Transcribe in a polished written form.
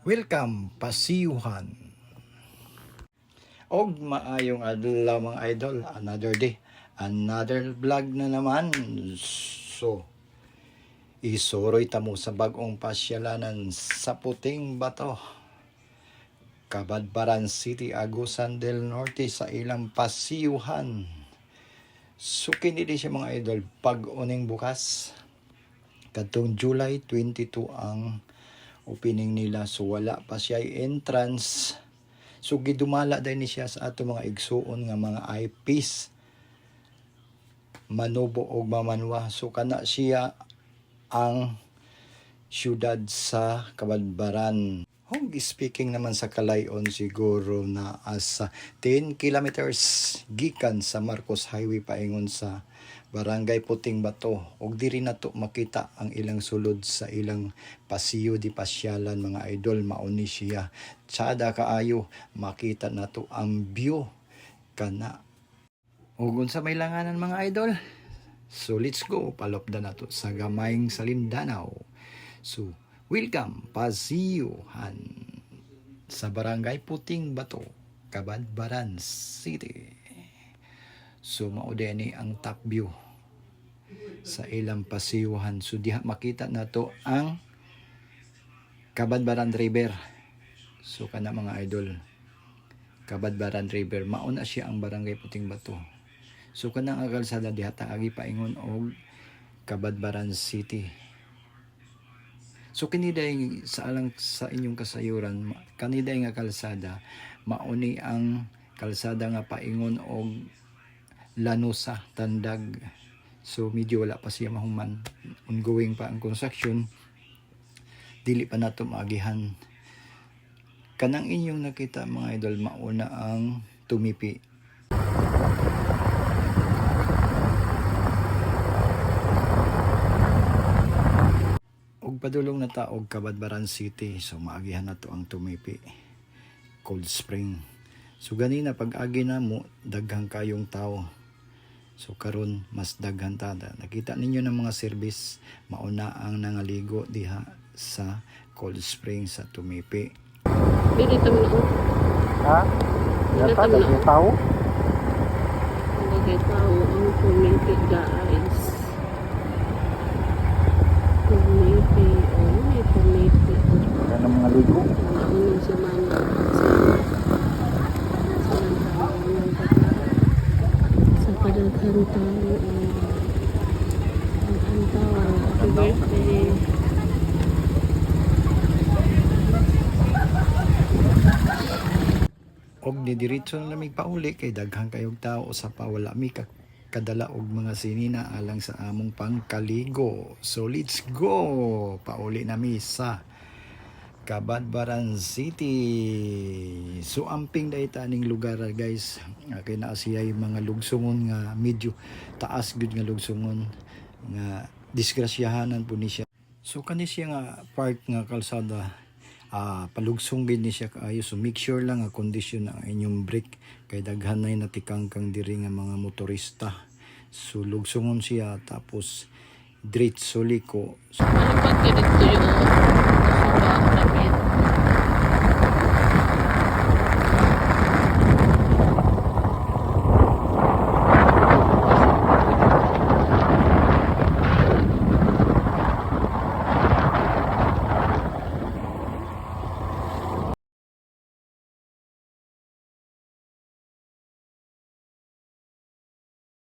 Welcome, pasiyuhan. Og maayong adlaw mga idol, another day, another vlog na naman. So, isuroy tamo sa bagong pasyalanan sa Puting Bato, Cabadbaran City, Agusan del Norte sa ilang pasiyuhan. So, kinili siya mga idol, pag-uning bukas, katong July 22 ang opening nila, so wala pa siya entrance. So gidumala din siya sa ato mga igsuon nga mga eyepiece Manobo og Mamanwa. So kana siya ang syudad sa Cabadbaran. Hong speaking naman sa Kalayon, siguro na asa 10 kilometers gikan sa Marcos Highway paingon sa Barangay Puting Bato. Og diri nato makita ang ilang sulod sa ilang pasiyo di pasyalan mga idol. Mauni siya tsada kaayo, makita nato ang view kana. Og unsa may langanan mga idol, so let's go, palopda nato sa gamayng Salindanao. So welcome, pasiyuhan sa Barangay Puting Bato, Cabadbaran City. So maudeni ang top view sa ilang pasiyuhan. So diha makita nato ang Cabadbaran River. So kana mga idol, Cabadbaran River, mauna siya ang Barangay Puting Bato. So kanang kalsada diha taagi paingon og Cabadbaran City. So kiniday sa alang sa inyong kasayuran, kaniday nga kalsada mauni ang kalsada nga paingon og Lanusa, Tandag. So medyo wala pa siya mahuman, ongoing pa ang construction, dili pa nato maagihan. Kanang inyong nakita mga idol, mauna ang Tumipi. Og padulong na ta og Cabadbaran City, so maagihan nato ang Tumipi, Cold Spring. So ganina pag-agi na mo, daghang kayong tao. So karon mas daghan tada. Nakita ninyo ng mga service, mauna ang nangaligo diha sa Cold Spring sa Tumipi. Dili tam na. Ha? Yata daw tao. Hindi tao ang Tumipi guys. Tumipi, may Tumipi. Yan ang mga ligo. Maunang semana. Kadaghan tao ang tao. Happy birthday. Og didiretso na lamig pauli kay daghan kayog tao sa pawala mi kadala og mga sinina alang sa among pangkaligo. So let's go, pauli na mi sa Cabadbaran City. So amping dahi taning lugar guys. Kay naa siya yung mga lugsungon nga medyo taas gud nga lugsungon nga disgrasyahanan po ni siya. So kani siya nga part nga kalsada, palugsong gid ni siya kaayo. So make sure lang nga kondisyon ang inyong brake kay daghan nay natikangkang diri nga mga motorista. So lugsungon siya tapos diretso liko. So Ano pag ganito yung sobrang tapit?